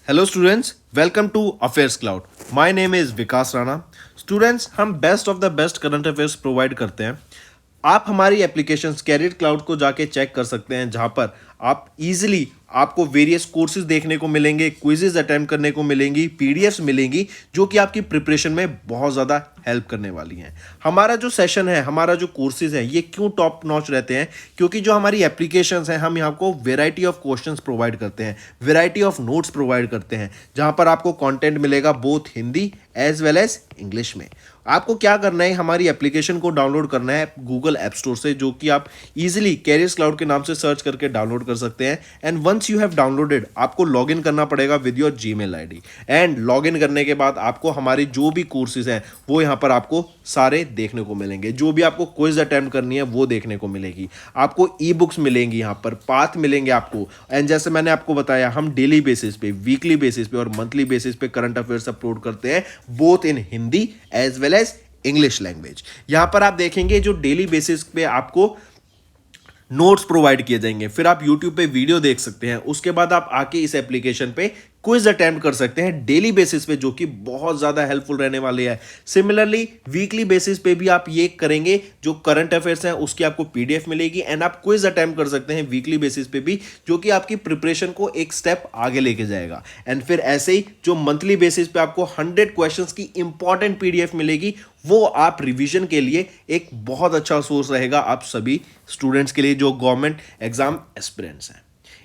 Hello students, welcome to affairs cloud. My name is Vikas Rana. Students, हम best of the best current affairs provide करते हैं। आप हमारी application career cloud को जाके चेक कर सकते हैं, जहां पर आप इजीली आपको वेरियस कोर्सेज देखने को मिलेंगे, क्विजेज अटेम्प्ट करने को मिलेंगी, पीडीएफ्स मिलेंगी जो कि आपकी प्रिपरेशन में बहुत ज़्यादा हेल्प करने वाली हैं। हमारा जो सेशन है, हमारा जो कोर्सेज है, ये क्यों टॉप नॉच रहते हैं? क्योंकि जो हमारी एप्लीकेशंस हैं, हम यहाँ को वेराइटी ऑफ क्वेश्चंस प्रोवाइड करते हैं, वेराइटी ऑफ नोट्स प्रोवाइड करते हैं, जहाँ पर आपको कंटेंट मिलेगा both Hindi as well as English में। आपको क्या करना है, हमारी एप्लीकेशन को डाउनलोड करना है गूगल ऐप स्टोर से, जो कि आप इजीली कैरियर्स क्लाउड के नाम से सर्च करके डाउनलोड कर सकते हैं। And once you have downloaded, आपको लॉगिन करना पड़ेगा with your Gmail ID. And login करने के बाद आपको हमारी जो भी कोर्सेज हैं वो यहाँ पर आपको सारे देखने को मिलेंगे। जो भी आपको क्विज अटेम्प्ट करनी है वो देखने को मिलेगी। आपको ई बुक्स मिलेंगी, यहाँ पर पाथ मिलेंगे आपको। एंड जैसे मैंने आपको बताया, हम डेली बेसिस पे, वीकली बेसिस पे और मंथली बेसिस पे करंट अफेयर्स अपलोड करते हैं, both in Hindi as well as English language. यहां पर आप देखेंगे जो डेली बेसिस पे आपको नोट्स प्रोवाइड किए जाएंगे, फिर आप यूट्यूब पे वीडियो देख सकते हैं, उसके बाद आप आके इस एप्लीकेशन पे क्विज अटेम्प्ट कर सकते हैं डेली बेसिस पे, जो कि बहुत ज़्यादा हेल्पफुल रहने वाले हैं। सिमिलरली वीकली बेसिस पे भी आप ये करेंगे, जो करंट अफेयर्स हैं उसकी आपको पीडीएफ मिलेगी एंड आप क्विज अटेम्प्ट कर सकते हैं वीकली बेसिस पे भी, जो कि आपकी प्रिपरेशन को एक स्टेप आगे लेके जाएगा। एंड फिर ऐसे ही जो मंथली बेसिस पे आपको 100 क्वेश्चंस की इंपॉर्टेंट पीडीएफ मिलेगी, वो आप रिवीजन के लिए एक बहुत अच्छा सोर्स रहेगा आप सभी स्टूडेंट्स के लिए जो गवर्नमेंट एग्जाम एस्पिरेंट्स हैं।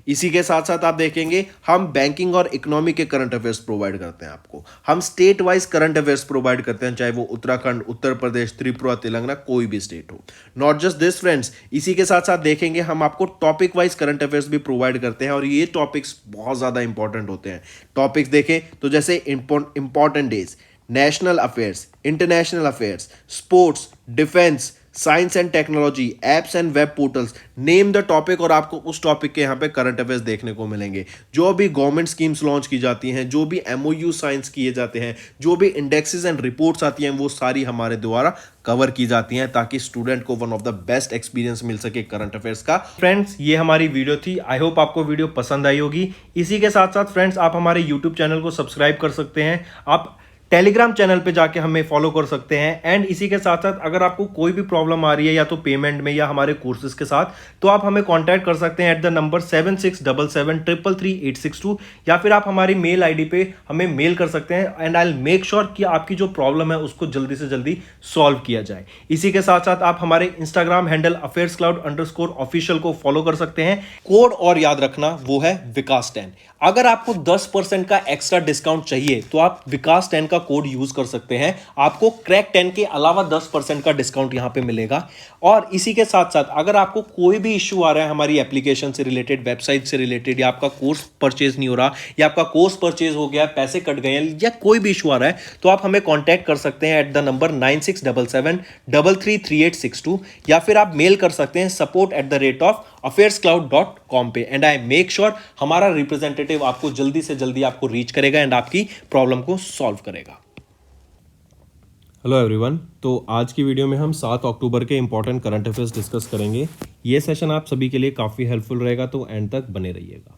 इसी के साथ साथ आप देखेंगे, हम बैंकिंग और इकोनॉमी के करंट अफेयर्स प्रोवाइड करते हैं आपको। हम state wise current affairs provide करते हैं, चाहे वो उत्तराखंड, उत्तर प्रदेश, त्रिपुरा, तेलंगाना, कोई भी स्टेट हो। नॉट जस्ट दिस फ्रेंड्स, इसी के साथ साथ देखेंगे हम आपको टॉपिक वाइज करंट अफेयर्स भी प्रोवाइड करते हैं, और ये टॉपिक्स बहुत ज़्यादा इंपॉर्टेंट होते हैं। टॉपिक्स देखें तो जैसे important days, national affairs, international affairs, sports, defence, science and technology, apps and web portals, name the topic, और आपको उस टॉपिक के यहाँ पे करंट अफेयर्स देखने को मिलेंगे। जो भी गवर्नमेंट स्कीम्स लॉन्च की जाती हैं, जो भी एमओयू साइंस किए जाते हैं, जो भी इंडेक्सेस एंड रिपोर्ट्स आती हैं, वो सारी हमारे द्वारा कवर की जाती हैं, ताकि स्टूडेंट को one of the best experience मिल सके करंट अफेयर्स का। फ्रेंड्स, ये हमारी वीडियो थी। आई होप आपको वीडियो पसंद आई होगी। इसी के साथ साथ फ्रेंड्स, आप हमारे यूट्यूब चैनल को सब्सक्राइब कर सकते हैं, आप टेलीग्राम चैनल पे जाके हमें फॉलो कर सकते हैं। एंड इसी के साथ साथ अगर आपको कोई भी प्रॉब्लम आ रही है, या तो पेमेंट में या हमारे कोर्सेज के साथ, तो आप हमें कांटेक्ट कर सकते हैं एट द नंबर 7677333862, या फिर आप हमारी मेल आईडी पे हमें मेल कर सकते हैं। And I will make sure कि आपकी जो प्रॉब्लम है उसको जल्दी से जल्दी सॉल्व किया जाए। इसी के साथ साथ आप हमारे इंस्टाग्राम हैंडल affairscloud_official को फॉलो कर सकते हैं। कोड और याद रखना, वो है विकास10। अगर आपको 10% का एक्स्ट्रा डिस्काउंट चाहिए तो आप विकास10 का कोड यूज कर सकते हैं, आपको क्रैक 10 के अलावा 10% का डिस्काउंट यहां पे मिलेगा। और इसी के साथ साथ अगर आपको कोई भी इश्यू आ रहा है हमारी एप्लीकेशन से रिलेटेड, वेबसाइट से रिलेटेड, या आपका कोर्स परचेज नहीं हो रहा, या आपका कोर्स परचेज हो गया, पैसे कट गए हैं, या कोई भी इशू आ रहा है, तो आप हमें कॉन्टैक्ट कर सकते हैं एट द नंबर 9677333862, या फिर आप मेल कर सकते हैं support@affairscloud.com पे। एंड आई मेक श्योर हमारा रिप्रेजेंटेटिव आपको जल्दी से जल्दी आपको रीच करेगा एंड आपकी प्रॉब्लम को सॉल्व करेगा। हेलो एवरीवन, तो आज की वीडियो में हम 7 अक्टूबर के इंपॉर्टेंट करंट अफेयर्स डिस्कस करेंगे। ये सेशन आप सभी के लिए काफ़ी हेल्पफुल रहेगा, तो एंड तक बने रहिएगा।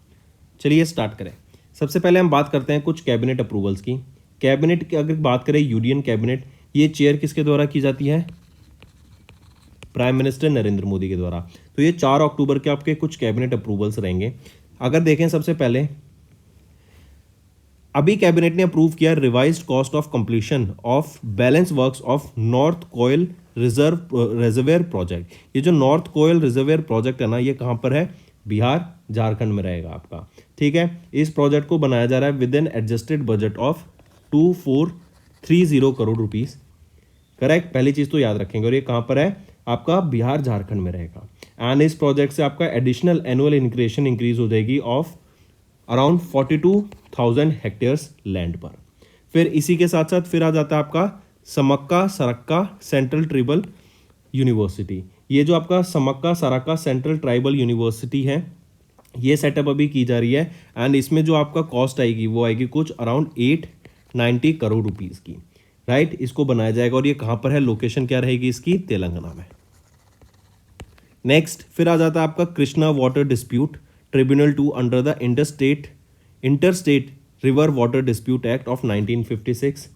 चलिए स्टार्ट करें। सबसे पहले हम बात करते हैं कुछ कैबिनेट अप्रूवल्स की। कैबिनेट की अगर बात करें, यूनियन कैबिनेट, ये चेयर किसके द्वारा की जाती है? प्राइम मिनिस्टर नरेंद्र मोदी के द्वारा। तो ये 4 अक्टूबर के आपके कुछ कैबिनेट अप्रूवल्स रहेंगे। अगर देखें, सबसे पहले अभी कैबिनेट ने अप्रूव किया revised cost of completion of balance works of north Koel reservoir project. ये जो नॉर्थ कोयल रिजर्वेयर प्रोजेक्ट है ना, ये कहाँ पर है? बिहार, झारखंड में रहेगा आपका। ठीक है, इस प्रोजेक्ट को बनाया जा रहा है with an adjusted budget of 2430 crore rupees. Correct, पहली चीज तो याद रखेंगे। और ये कहाँ पर है? आपका बिहार, झारखंड में रहेगा। एंड इस प्रोजेक्ट से आपका एडिशनल एनुअल इनक्रेशन इंक्रीज हो जाएगी ऑफ अराउंड 42,000 हेक्टेयर्स लैंड पर। फिर इसी के साथ साथ फिर आ जाता है आपका समक्का सरक्का सेंट्रल ट्राइबल यूनिवर्सिटी। ये जो आपका समक्का सरक्का सेंट्रल ट्राइबल यूनिवर्सिटी है, ये सेटअप अभी की जा रही है। एंड इसमें जो आपका कॉस्ट आएगी वो आएगी कुछ अराउंड 890 करोड़ रुपीज़ की। राइट, इसको बनाया जाएगा। और ये कहाँ पर है? लोकेशन क्या रहेगी इसकी? तेलंगाना में। नेक्स्ट फिर आ जाता है आपका Krishna water dispute tribunal 2 under the interstate river water dispute act of 1956,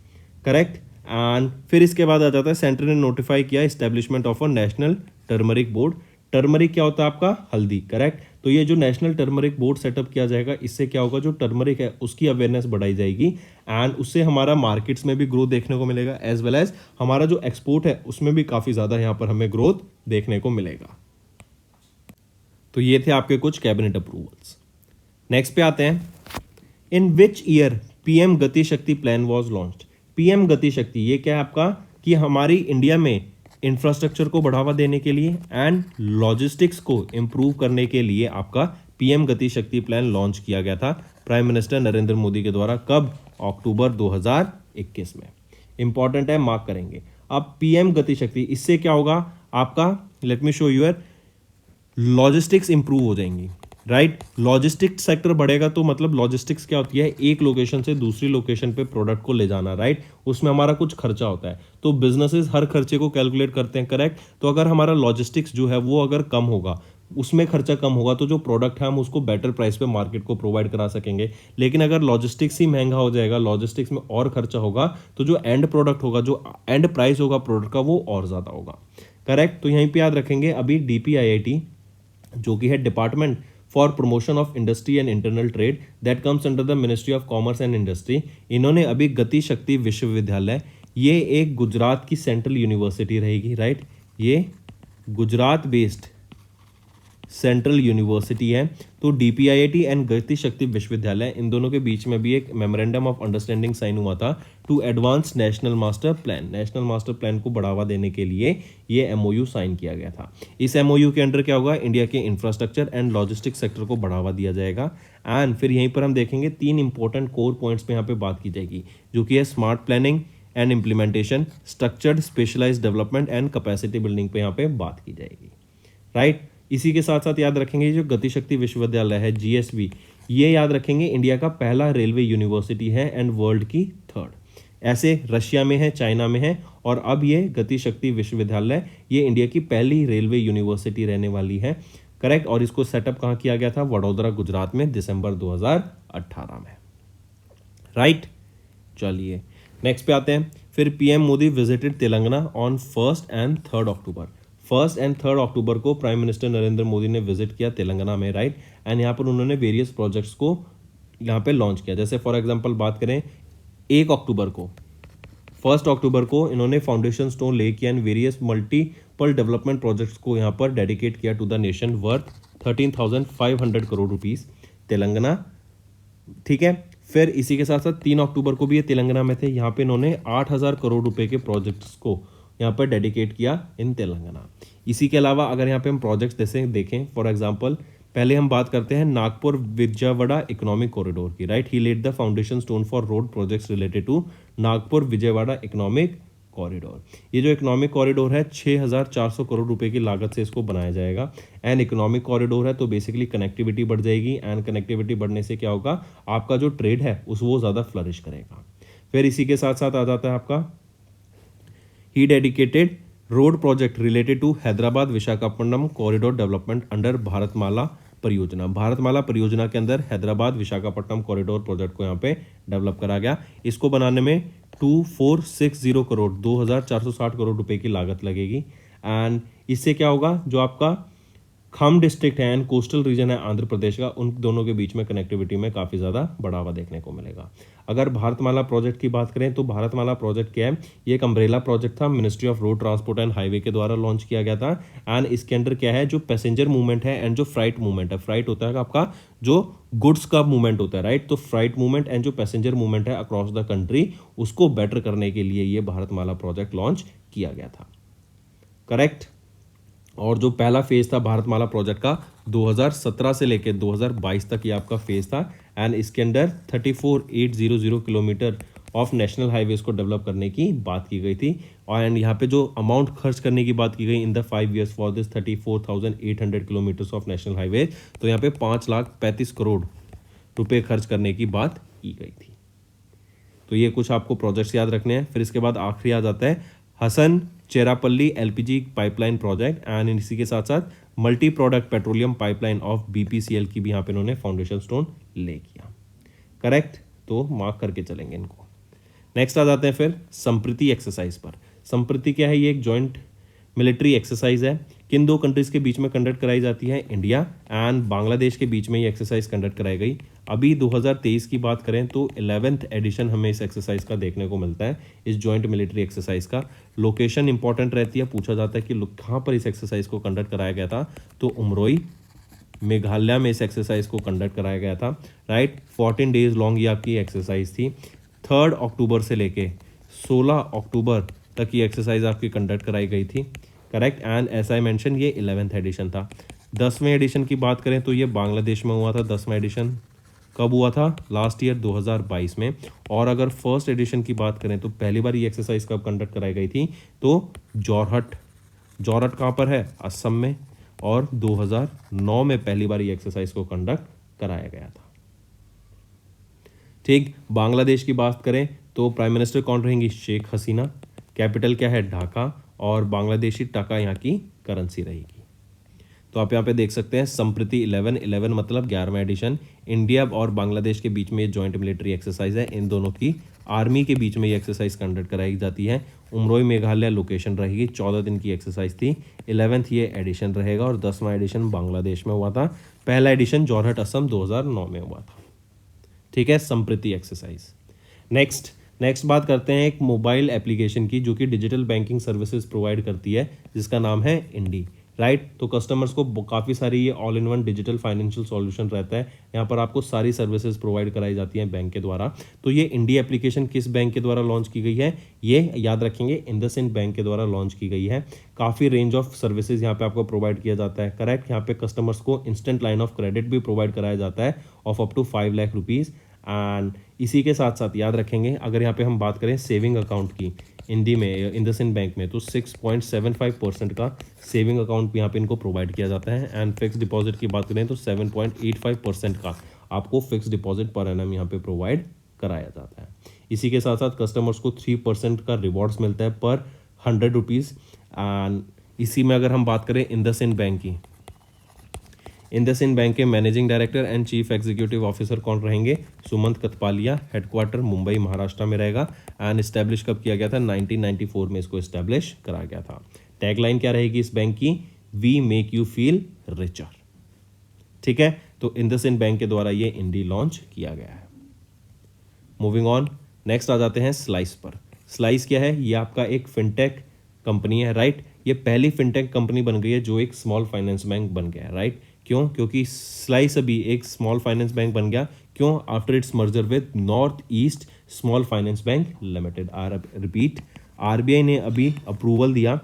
correct. And फिर इसके बाद आ जाता है सेंटर ने नोटिफाई किया establishment of a national turmeric board. Turmeric क्या होता है आपका, हल्दी, करेक्ट। तो ये जो नेशनल टर्मरिक बोर्ड सेटअप किया जाएगा, इससे क्या होगा, जो टर्मरिक है उसकी अवेयरनेस बढ़ाई जाएगी एंड उससे हमारा मार्केट्स में भी ग्रोथ देखने को मिलेगा, एज वेल एज हमारा जो एक्सपोर्ट है उसमें भी काफ़ी ज़्यादा यहाँ पर हमें ग्रोथ देखने को मिलेगा। तो ये थे आपके कुछ कैबिनेट अप्रूवल्स। नेक्स्ट पे आते हैं, इन विच ईयर पीएम गति शक्ति प्लान वाज लॉन्च्ड। पीएम गति शक्ति ये क्या है आपका, कि हमारी इंडिया में इंफ्रास्ट्रक्चर को बढ़ावा देने के लिए एंड लॉजिस्टिक्स को इंप्रूव करने के लिए आपका पीएम गति शक्ति प्लान लॉन्च किया गया था प्राइम मिनिस्टर नरेंद्र मोदी के द्वारा। कब, अक्टूबर 2021 में। इंपॉर्टेंट है, मार्क करेंगे। अब पीएम गति शक्ति, इससे क्या होगा आपका, let me show your, logistics improve हो जाएंगी, राइट। लॉजिस्टिक्स सेक्टर बढ़ेगा तो मतलब लॉजिस्टिक्स क्या होती है, एक लोकेशन से दूसरी लोकेशन पे प्रोडक्ट को ले जाना, राइट। उसमें हमारा कुछ खर्चा होता है, तो बिजनेसेस हर खर्चे को कैलकुलेट करते हैं, करेक्ट। तो अगर हमारा लॉजिस्टिक्स जो है वो अगर कम होगा, उसमें खर्चा कम होगा, तो जो प्रोडक्ट है हम उसको बेटर प्राइस पे मार्केट को प्रोवाइड करा सकेंगे। लेकिन अगर लॉजिस्टिक्स ही महंगा हो जाएगा, लॉजिस्टिक्स में और खर्चा होगा, तो जो एंड प्रोडक्ट होगा, जो एंड प्राइस होगा प्रोडक्ट का, वो और ज़्यादा होगा, करेक्ट। तो यहीं पे याद रखेंगे, अभी DPIIT जो कि है department for promotion of industry and internal trade, that comes under the ministry of commerce and industry, इन्होंने अभी गति शक्ति विश्वविद्यालय, ये एक गुजरात की सेंट्रल यूनिवर्सिटी रहेगी, राइट। ये गुजरात बेस्ड सेंट्रल यूनिवर्सिटी है। तो DPIIT एंड गति शक्ति विश्वविद्यालय, इन दोनों के बीच में भी एक मेमोरेंडम ऑफ अंडरस्टैंडिंग साइन हुआ था to advance national master plan. National master plan को बढ़ावा देने के लिए ये MOU साइन किया गया था। इस MOU के अंडर क्या होगा, इंडिया के इंफ्रास्ट्रक्चर एंड लॉजिस्टिक सेक्टर को बढ़ावा दिया जाएगा। एंड फिर यहीं पर हम देखेंगे 3 इंपॉर्टेंट कोर पॉइंट्स पे यहाँ पे बात की जाएगी, जो कि है smart planning and implementation, structured specialised development and capacity building पे यहाँ पे बात की जाएगी, राइट। इसी के साथ साथ याद रखेंगे जो गति शक्ति विश्वविद्यालय है GSV, ये याद रखेंगे इंडिया का पहला रेलवे यूनिवर्सिटी है एंड वर्ल्ड की 3rd। ऐसे रशिया में है, चाइना में है, और अब ये गति शक्ति विश्वविद्यालय ये इंडिया की पहली रेलवे यूनिवर्सिटी रहने वाली है, करेक्ट। और इसको सेटअप कहाँ किया गया था, वडोदरा गुजरात में, दिसंबर 2018 में, राइट। चलिए नेक्स्ट पे आते हैं। फिर PM Modi visited Telangana on 1 and 3 October. 1 and 3 अक्टूबर को प्राइम मिनिस्टर नरेंद्र मोदी ने विजिट किया तेलंगाना में, राइट। एंड यहाँ पर उन्होंने वेरियस प्रोजेक्ट्स को यहाँ पे लॉन्च किया। जैसे फॉर एग्जांपल बात करें, 1 अक्टूबर को, 1 अक्टूबर को इन्होंने फाउंडेशन स्टोन ले किया and various multiple development projects को यहाँ पर डेडिकेट किया to the nation worth 13,500 crore rupees, Telangana, ठीक है। फिर इसी के साथ साथ 3 अक्टूबर को भी ये तेलंगाना में थे, यहाँ पे इन्होंने 8,000 करोड़ रुपए के प्रोजेक्ट्स को यहाँ पर डेडिकेट किया इन तेलंगाना। इसी के अलावा अगर यहाँ पे हम प्रोजेक्ट्स जैसे देखें, फॉर एग्जांपल पहले हम बात करते हैं नागपुर विजयवाड़ा इकोनॉमिक कॉरिडोर की, right. He laid the foundation stone for road projects related to Nagpur Vijayawada economic corridor. ये जो इकोनॉमिक कॉरिडोर है 6,400 करोड़ रुपए की लागत से इसको बनाया जाएगा। एंड इकोनॉमिक कॉरिडोर है तो बेसिकली कनेक्टिविटी बढ़ जाएगी, एंड कनेक्टिविटी बढ़ने से क्या होगा, आपका जो ट्रेड है उस वो ज़्यादा फ्लरिश करेगा। फिर इसी के साथ साथ आ जाता है आपका, ही dedicated road project related to Hyderabad Visakhapatnam corridor development under Bharatmala परियोजना। भारतमाला परियोजना के अंदर हैदराबाद विशाखापट्टनम कॉरिडोर प्रोजेक्ट को यहाँ पे डेवलप करा गया। इसको बनाने में 2460 करोड़ 2,460 करोड़ रुपए की लागत लगेगी। एंड इससे क्या होगा, जो आपका खम डिस्ट्रिक्ट है एंड कोस्टल रीजन है आंध्र प्रदेश का, उन दोनों के बीच में कनेक्टिविटी में काफ़ी ज़्यादा बढ़ावा देखने को मिलेगा। अगर भारतमाला प्रोजेक्ट की बात करें तो भारतमाला प्रोजेक्ट क्या है, ये एक अम्ब्रेला प्रोजेक्ट था, ministry of road transport and highway के द्वारा लॉन्च किया गया था। एंड इसके अंदर क्या है, जो पैसेंजर मूवमेंट है एंड जो फ्राइट मूवमेंट है, फ्राइट होता है आपका जो गुड्स का मूवमेंट होता है, राइट। तो फ्राइट मूवमेंट एंड जो पैसेंजर मूवमेंट है अक्रॉस द कंट्री, उसको बेटर करने के लिए ये भारतमाला प्रोजेक्ट लॉन्च किया गया था, करेक्ट। और जो पहला फेज था भारतमाला प्रोजेक्ट का 2017 से लेकर 2022 तक ये आपका फेज था। एंड इसके अंदर 34,800 किलोमीटर ऑफ नेशनल हाईवेज को डेवलप करने की बात की गई थी। और एंड यहाँ पे जो अमाउंट खर्च करने की बात की गई in the 5 years for this 34,800 kilometres of national highway, तो यहाँ पे 5,35 करोड़ रुपए खर्च करने की बात की गई थी। तो ये कुछ आपको प्रोजेक्ट्स याद रखने हैं। फिर इसके बाद आखिरी आ जाता है Hassan Cherapalli LPG pipeline project. And इसी के साथ साथ multi product petroleum pipeline of BPCL की भी यहाँ पे इन्होंने फाउंडेशन स्टोन ले किया, करेक्ट। तो मार्क करके चलेंगे इनको। नेक्स्ट आ जाते हैं फिर संप्रति एक्सरसाइज पर। संप्रति क्या है? ये एक जॉइंट मिलिट्री एक्सरसाइज है। किन दो कंट्रीज के बीच में कंडक्ट कराई जाती है? इंडिया एंड बांग्लादेश के बीच में ये एक्सरसाइज कंडक्ट कराई गई। अभी 2023 की बात करें तो 11th एडिशन हमें इस एक्सरसाइज का देखने को मिलता है, इस जॉइंट मिलिट्री एक्सरसाइज का। लोकेशन इंपॉर्टेंट रहती है, पूछा जाता है कि कहाँ पर इस एक्सरसाइज को कंडक्ट कराया गया था, तो उमरोई मेघालय में इस एक्सरसाइज को कंडक्ट कराया गया था, राइट। 14 डेज लॉन्ग ये आपकी एक्सरसाइज थी। 3 अक्टूबर से लेके 16 अक्टूबर तक ये एक्सरसाइज आपकी कंडक्ट कराई गई थी, correct. And as I mention ये 11th एडिशन था। 10वें एडिशन की बात करें तो ये बांग्लादेश में हुआ था। 10वां एडिशन कब हुआ था? लास्ट ईयर 2022 में। और अगर फर्स्ट एडिशन की बात करें तो पहली बार ये एक्सरसाइज कब कंडक्ट कराई गई थी? तो जोरहट कहाँ पर है? असम में। और 2009 में पहली बार ये एक्सरसाइज को कंडक्ट कराया गया था, ठीक। बांग्लादेश की बात करें तो प्राइम मिनिस्टर कौन रहेंगी? शेख हसीना। कैपिटल क्या है? ढाका। और बांग्लादेशी टका यहाँ की करेंसी रहेगी। तो आप यहाँ पे देख सकते हैं संप्रति 11 मतलब 11वां एडिशन। इंडिया और बांग्लादेश के बीच में ये जॉइंट मिलिट्री एक्सरसाइज है। इन दोनों की आर्मी के बीच में ये एक्सरसाइज कंडक्ट कराई जाती है। उमरोई मेघालय लोकेशन रहेगी। 14 दिन की एक्सरसाइज थी। 11th ये एडिशन रहेगा और 10वां एडिशन बांग्लादेश में हुआ था। पहला एडिशन जोरहट असम 2009 में हुआ था, ठीक है। संप्रति एक्सरसाइज। नेक्स्ट बात करते हैं एक मोबाइल एप्लीकेशन की जो कि डिजिटल बैंकिंग सर्विसेज प्रोवाइड करती है, जिसका नाम है इंडी, राइट। तो कस्टमर्स को काफ़ी सारी ये all in one digital financial solution रहता है। यहाँ पर आपको सारी सर्विसेज प्रोवाइड कराई जाती हैं बैंक के द्वारा। तो ये इंडी एप्लीकेशन किस बैंक के द्वारा लॉन्च की गई है? ये याद रखेंगे, इंडसइंड बैंक के द्वारा लॉन्च की गई है। काफ़ी रेंज ऑफ सर्विसेज यहाँ पे आपको प्रोवाइड किया जाता है, करेक्ट। यहाँ पे कस्टमर्स को इंस्टेंट लाइन ऑफ क्रेडिट भी प्रोवाइड कराया जाता है of up to 5 lakh rupees. And इसी के साथ साथ याद रखेंगे, अगर यहाँ पे हम बात करें सेविंग अकाउंट की हिंदी में इंडसइंड बैंक में, तो 6.75% का सेविंग अकाउंट भी यहाँ पे इनको प्रोवाइड किया जाता है। एंड फिक्स डिपॉजिट की बात करें तो 7.85% का आपको फिक्स डिपॉजिट पर एनम यहाँ पे प्रोवाइड कराया जाता है। इसी के साथ साथ कस्टमर्स को 3% का रिवॉर्ड्स मिलता है पर 100 रुपीज़। एंड इसी में अगर हम बात करें इंडसइंड बैंक की, इंडसइंड बैंक के managing director and chief executive officer कौन रहेंगे? सुमंत कथपालिया। हेडक्वार्टर मुंबई महाराष्ट्र में रहेगा। एंड इस्टेब्लिश कब किया गया था? 1994 में इसको इस्टेब्लिश करा गया था। टैगलाइन क्या रहेगी इस बैंक की? We make you feel richer, ठीक है। तो इंडसइंड बैंक के द्वारा ये इंडी लॉन्च किया गया है। मूविंग ऑन, नेक्स्ट आ जाते हैं स्लाइस पर। स्लाइस क्या है? ये आपका एक फिनटेक कंपनी है, राइट। ये पहली फिनटेक कंपनी बन गई है जो एक स्मॉल फाइनेंस बैंक बन गया है, राइट। क्यों? क्योंकि स्लाइस अभी एक स्मॉल फाइनेंस बैंक बन गया। क्यों? After it's merger with north east small finance bank limited. Repeat, RBI ने अभी अप्रूवल दिया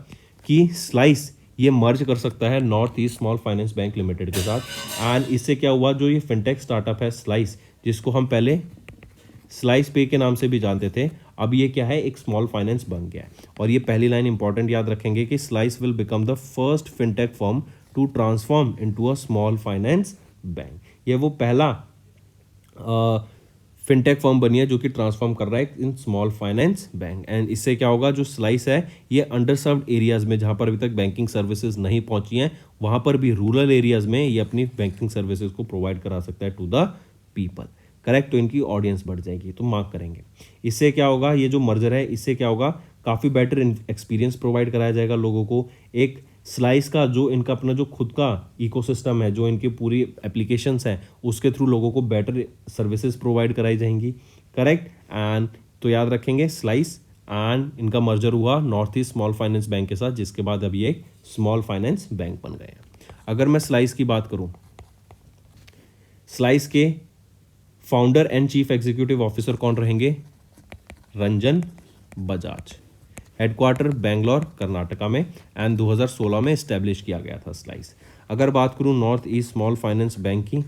कि स्लाइस ये मर्ज कर सकता है north east small finance bank limited के साथ। एंड इससे क्या हुआ, जो ये फिनटेक स्टार्टअप है स्लाइस, जिसको हम पहले स्लाइस पे के नाम से भी जानते थे, अब ये क्या है? एक स्मॉल फाइनेंस बन गया है। और ये पहली लाइन इंपॉर्टेंट याद रखेंगे कि Slice will become the first fintech firm to transform into a small finance bank. ये वो पहला फिनटेक फर्म बनी है जो कि ट्रांसफॉर्म कर रहा है in small finance bank. And इससे क्या होगा, जो स्लाइस है ये अंडर सर्व्ड एरियाज में जहाँ पर अभी तक बैंकिंग सर्विसेज नहीं पहुंची हैं, वहाँ पर भी रूरल एरियाज में ये अपनी बैंकिंग सर्विसेज को प्रोवाइड करा सकता है टू द पीपल, करेक्ट। तो इनकी ऑडियंस बढ़ जाएगी, तो मार्क करेंगे। इससे क्या होगा, ये जो मर्जर है इससे क्या होगा, काफ़ी बेटर एक्सपीरियंस प्रोवाइड कराया जाएगा लोगों को। एक स्लाइस का जो इनका अपना जो खुद का इकोसिस्टम है, जो इनकी पूरी एप्लीकेशंस हैं, उसके थ्रू लोगों को बेटर सर्विसेज प्रोवाइड कराई जाएंगी, करेक्ट। एंड तो याद रखेंगे स्लाइस एंड इनका मर्जर हुआ north east small finance bank के साथ, जिसके बाद अभी एक स्मॉल फाइनेंस बैंक बन गए हैं। अगर मैं स्लाइस की बात करूं, स्लाइस के founder and chief executive officer कौन रहेंगे? रंजन बजाज। हेडक्वार्टर बेंगलोर कर्नाटका में। एंड 2016 में इस्टेब्लिश किया गया था स्लाइस। अगर बात करूं north east small finance bank की,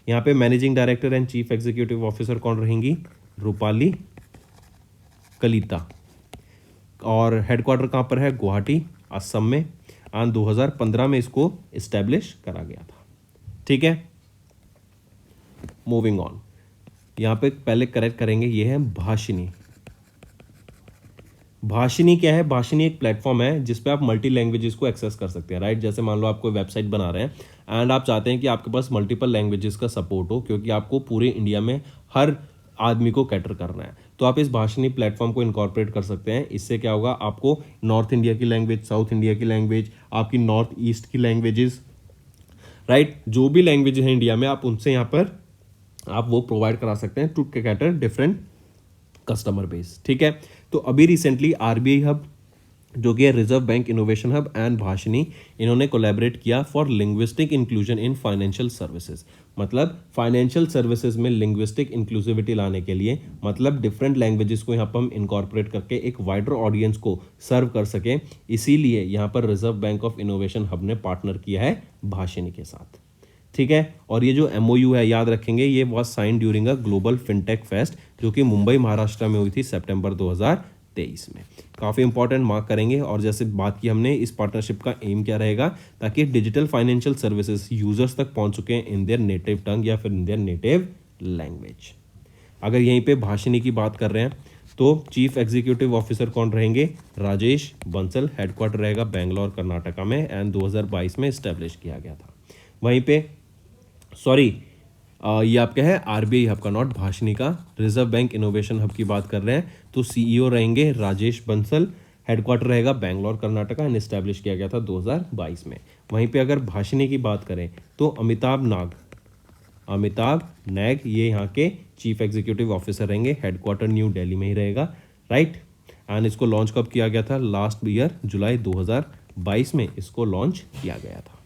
यहाँ पे managing director and chief executive officer कौन रहेंगी? रूपाली कलिता। और हेडक्वार्टर कहाँ पर है? गुवाहाटी असम में। एंड 2015 में इसको इस्टेब्लिश करा गया था, ठीक है। मूविंग ऑन, यहाँ पे पहले करेक्ट करेंगे, ये है भाषिनी। भाषिनी क्या है? भाषिनी एक प्लेटफॉर्म है जिसपे आप मल्टी लैंग्वेजेस को एक्सेस कर सकते हैं, राइट। जैसे मान लो आप कोई वेबसाइट बना रहे हैं एंड आप चाहते हैं कि आपके पास मल्टीपल लैंग्वेजेस का सपोर्ट हो, क्योंकि आपको पूरे इंडिया में हर आदमी को कैटर करना है, तो आप इस भाषणी प्लेटफॉर्म को इनकॉर्पोरेट कर सकते हैं। इससे क्या होगा, आपको नॉर्थ इंडिया की लैंग्वेज, साउथ इंडिया की लैंग्वेज, आपकी नॉर्थ ईस्ट की लैंग्वेजेस, राइट, जो भी लैंग्वेज है इंडिया में, आप उनसे यहाँ पर आप वो प्रोवाइड करा सकते हैं to cater different customer base. ठीक है, तो अभी रिसेंटली आरबीआई हब, जो कि है reserve bank innovation hub, and Bhashini, इन्होंने कोलैबोरेट किया for linguistic inclusion in financial services. मतलब फाइनेंशियल सर्विसेज में लिंग्विस्टिक इंक्लूसिविटी लाने के लिए, मतलब डिफरेंट लैंग्वेजेस को यहाँ पर हम इनकॉर्पोरेट करके एक वाइडर ऑडियंस को सर्व कर सके, इसीलिए यहाँ पर reserve bank of innovation hub ने पार्टनर किया है भाषणी के साथ। ठीक है, और ये जो एमओयू है, याद रखेंगे, ये was sign during a global fintech fest, जो कि मुंबई महाराष्ट्र में हुई थी सितंबर 2023 में। काफ़ी इंपॉर्टेंट मार्क करेंगे। और जैसे बात की हमने, इस पार्टनरशिप का एम क्या रहेगा, ताकि डिजिटल फाइनेंशियल सर्विसेज यूजर्स तक पहुंच चुके हैं इन देयर नेटिव टंग या फिर इन देयर नेटिव लैंग्वेज। अगर यहीं पे भाषणी की बात कर रहे हैं तो चीफ एग्जीक्यूटिव ऑफिसर कौन रहेंगे, राजेश बंसल। हेडक्वार्टर रहेगा बेंगलोर कर्नाटका में, एंड 2022 में इस्टेब्लिश किया गया था। वहीं पे ये आपका है आरबीआई हब का, नॉट भाषणी का, रिजर्व बैंक इनोवेशन हब की बात कर रहे हैं, तो सीईओ रहेंगे राजेश बंसल। हेडक्वार्टर रहेगा बेंगलोर कर्नाटका, एंड इस्टेब्लिश किया गया था 2022 में। वहीं पे अगर भाषणी की बात करें तो अमिताभ नैग ये यहाँ के चीफ एग्जीक्यूटिव ऑफिसर रहेंगे। हेडक्वार्टर न्यू दिल्ली में ही रहेगा, राइट। एंड इसको लॉन्च कब किया गया था, लास्ट ईयर जुलाई 2022 में इसको लॉन्च किया गया था।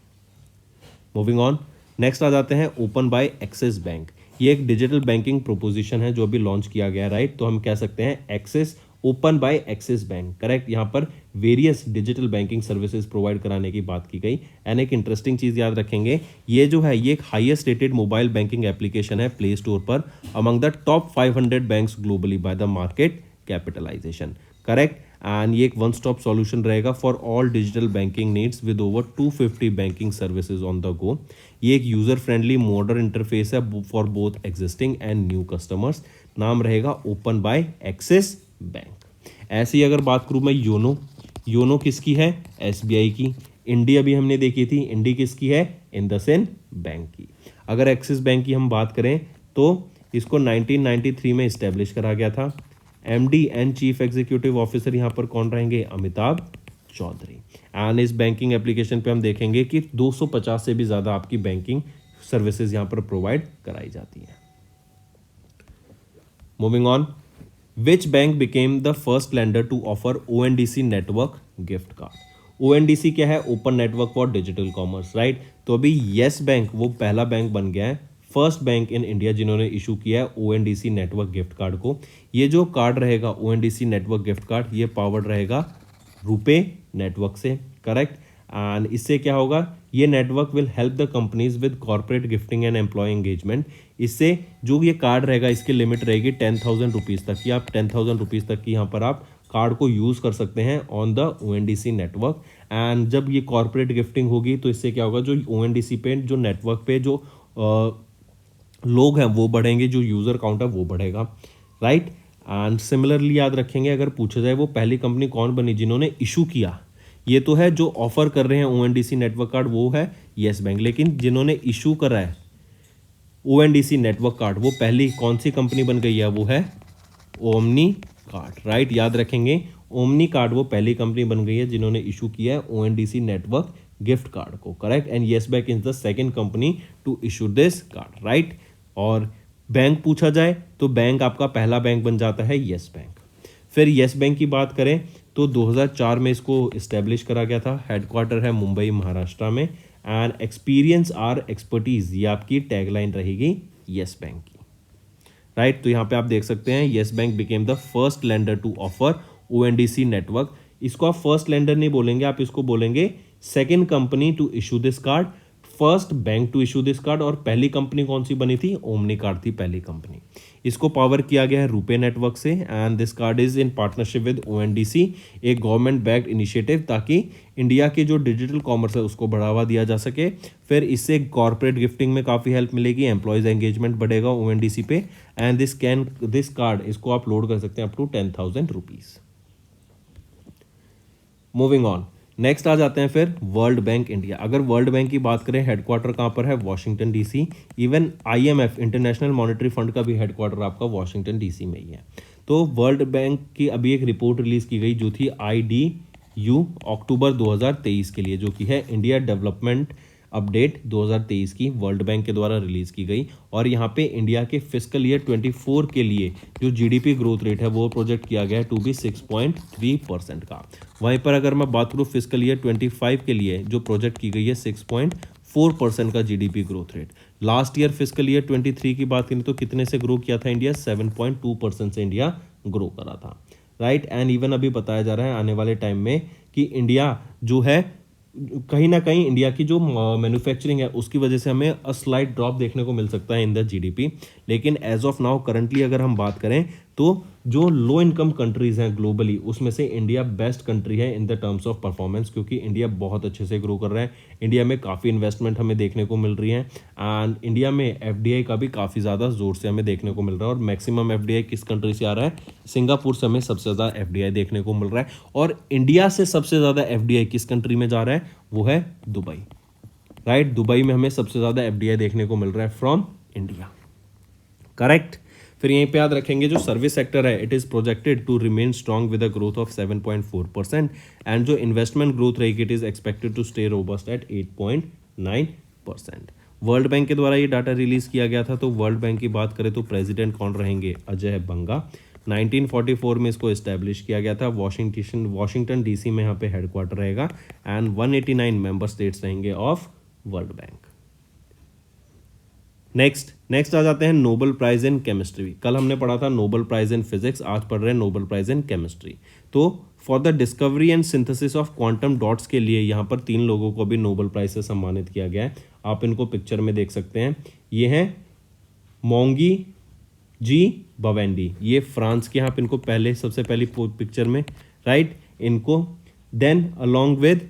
मूविंग ऑन, नेक्स्ट आ जाते हैं ओपन बाय एक्सिस बैंक। ये एक डिजिटल बैंकिंग प्रोपोजिशन है जो अभी लॉन्च किया गया है, राइट। तो हम कह सकते हैं axis, open by Axis bank, correct. यहाँ पर various digital banking services provide कराने की बात की गई। एंड एक इंटरेस्टिंग चीज़ याद रखेंगे, ये जो है ये एक highest rated mobile banking application है प्ले स्टोर पर, among the top 500 banks globally by the market capitalisation, correct. And ये एक वन स्टॉप सॉल्यूशन रहेगा for all digital banking needs with over 250 banking services on the go. ये एक user friendly modern interface है for both existing and new customers. नाम रहेगा open by Axis bank. ऐसे ही अगर बात करूँ मैं योनो किसकी है, एसबीआई की। इंडी अभी हमने देखी थी, इंडी किसकी है, इंडसइंड बैंक की। अगर एक्सिस बैंक की हम बात करें तो इसको 1993 में इस्टेब्लिश करा गया था। MD and chief executive officer यहाँ पर कौन रहेंगे, अमिताभ चौधरी। एंड इस बैंकिंग एप्लीकेशन पे हम देखेंगे कि 250 से भी ज़्यादा आपकी बैंकिंग सर्विसेज यहाँ पर प्रोवाइड कराई जाती हैं। Moving on, which bank became the first lender to offer ONDC network gift card. ONDC क्या है, open network for digital commerce, right. तो अभी येस बैंक वो पहला बैंक बन गया है, फर्स्ट बैंक इन इंडिया जिन्होंने इशू किया है ओएनडीसी नेटवर्क गिफ्ट कार्ड को। ये जो कार्ड रहेगा ओएनडीसी नेटवर्क गिफ्ट कार्ड, ये पावर्ड रहेगा रुपे नेटवर्क से, करेक्ट। एंड इससे क्या होगा, ये network will help the companies with corporate gifting and employee engagement. इससे जो ये कार्ड रहेगा इसकी लिमिट रहेगी 10,000 रुपीज़ तक की। आप 10,000 रुपीज़ तक की यहाँ पर आप कार्ड को यूज़ कर सकते हैं on the ONDC network. And जब ये कॉर्पोरेट गिफ्टिंग होगी तो इससे क्या होगा, जो ओएनडीसी पे जो नेटवर्क पे जो लोग हैं वो बढ़ेंगे, जो यूज़र काउंट है वो बढ़ेगा, राइट। एंड सिमिलरली याद रखेंगे, अगर पूछा जाए वो पहली कंपनी कौन बनी जिन्होंने इशू किया, ये तो है जो ऑफर कर रहे हैं ओएनडीसी नेटवर्क कार्ड वो है येस बैंक, लेकिन जिन्होंने इशू करा है ओएनडीसी नेटवर्क कार्ड वो पहली कौन सी कंपनी बन गई है, वो है ओमनी कार्ड, राइट। याद रखेंगे ओमनी कार्ड वो पहली कंपनी बन गई है जिन्होंने इशू किया है ओएनडीसी नेटवर्क गिफ्ट कार्ड को, correct. And yes bank is the second company to issue this card, right. और बैंक पूछा जाए तो बैंक आपका पहला बैंक बन जाता है येस बैंक। फिर येस बैंक की बात करें तो 2004 में इसको इस्टेब्लिश करा गया था। हेडक्वार्टर है मुंबई महाराष्ट्र में। एंड एक्सपीरियंस आर एक्सपर्टीज, ये आपकी टैगलाइन रहेगी येस बैंक की, राइट। तो यहाँ पे आप देख सकते हैं yes bank became the first lender to offer ONDC network. इसको आप फर्स्ट लेंडर नहीं बोलेंगे, आप इसको बोलेंगे second company to issue this card, first bank to issue this card. और पहली कंपनी कौन सी बनी थी, ओमनी कार्ड थी पहली कंपनी। इसको पावर किया गया है रुपे नेटवर्क से। And this card is in partnership with ONDC, एक गवर्नमेंट बैक्ड इनिशिएटिव, ताकि इंडिया की जो डिजिटल कॉमर्स है उसको बढ़ावा दिया जा सके। फिर इससे कॉर्पोरेट गिफ्टिंग में काफ़ी हेल्प मिलेगी, एम्प्लॉयज़ एंगेजमेंट बढ़ेगा ओएनडीसी पे। एंड दिस कार्ड इसको आप लोड कर सकते हैं up to 10,000 rupees. Moving on, next आ जाते हैं फिर वर्ल्ड बैंक इंडिया। अगर वर्ल्ड बैंक की बात करें, हेडक्वार्टर कहाँ पर है? Washington DC. Even IMF international monetary fund का भी हेडक्वार्टर आपका वॉशिंगटन डीसी में ही है। तो वर्ल्ड बैंक की अभी एक रिपोर्ट रिलीज की गई जो थी IDU अक्टूबर 2023 के लिए, जो कि है इंडिया डेवलपमेंट अपडेट 2023 की, वर्ल्ड बैंक के द्वारा रिलीज की गई। और यहाँ पे इंडिया के फिस्कल ईयर 24 के लिए जो GDP ग्रोथ रेट है वो प्रोजेक्ट किया गया है टू बी 6.3% का। वहीं पर अगर मैं बात करूँ फिस्कल ईयर 25 के लिए जो प्रोजेक्ट की गई है 6.4% का GDP growth rate. Last year fiscal year 23 की बात करें तो कितने से ग्रो किया था इंडिया? 7.2% से इंडिया ग्रो करा था, राइट। एंड इवन अभी बताया जा रहा है आने वाले टाइम में कि इंडिया जो है कहीं ना कहीं इंडिया की जो मैन्युफैक्चरिंग है उसकी वजह से हमें अ स्लाइट ड्रॉप देखने को मिल सकता है इन द GDP। लेकिन एज ऑफ नाउ करंटली अगर हम बात करें तो जो लो इनकम कंट्रीज हैं ग्लोबली उसमें से इंडिया बेस्ट कंट्री है in the terms of performance, क्योंकि इंडिया बहुत अच्छे से ग्रो कर रहा है। इंडिया में काफ़ी इन्वेस्टमेंट हमें देखने को मिल रही है एंड इंडिया में FDI का भी काफ़ी ज़्यादा जोर से हमें देखने को मिल रहा है। और मैक्सिमम FDI किस कंट्री से आ रहा है? सिंगापुर से हमें सबसे ज़्यादा FDI देखने को मिल रहा है। और इंडिया से सबसे ज़्यादा FDI किस कंट्री में जा रहा है? वो है दुबई, राइट। दुबई में हमें सबसे ज़्यादा FDI देखने को मिल रहा है फ्रॉम इंडिया, करेक्ट। फिर यहीं पे याद रखेंगे जो सर्विस सेक्टर है it is projected to remain strong with a growth of 7.4% and जो इन्वेस्टमेंट ग्रोथ रहेगी it is expected to stay robust at 8.9%। World bank के द्वारा ये डाटा रिलीज किया गया था। तो वर्ल्ड बैंक की बात करें तो प्रेसिडेंट कौन रहेंगे? अजय बंगा। 1944 में इसको इस्टेब्लिश किया गया था। वॉशिंगटन DC में यहाँ पे हेडक्वार्टर रहेगा एंड 189 मेंबर स्टेट्स रहेंगे ऑफ वर्ल्ड बैंक। नेक्स्ट आ जाते हैं नोबेल प्राइज इन केमिस्ट्री। कल हमने पढ़ा था नोबेल प्राइज इन फिजिक्स, आज पढ़ रहे हैं नोबेल प्राइज इन केमिस्ट्री। तो for the discovery and synthesis of quantum dots के लिए यहाँ पर 3 लोगों को भी नोबेल प्राइज से सम्मानित किया गया है। आप इनको पिक्चर में देख सकते हैं। ये हैं मोंगी जी बवेंडी, ये फ्रांस के, यहाँ पे इनको पहले सबसे पहली पिक्चर में, राइट, इनको। Then along with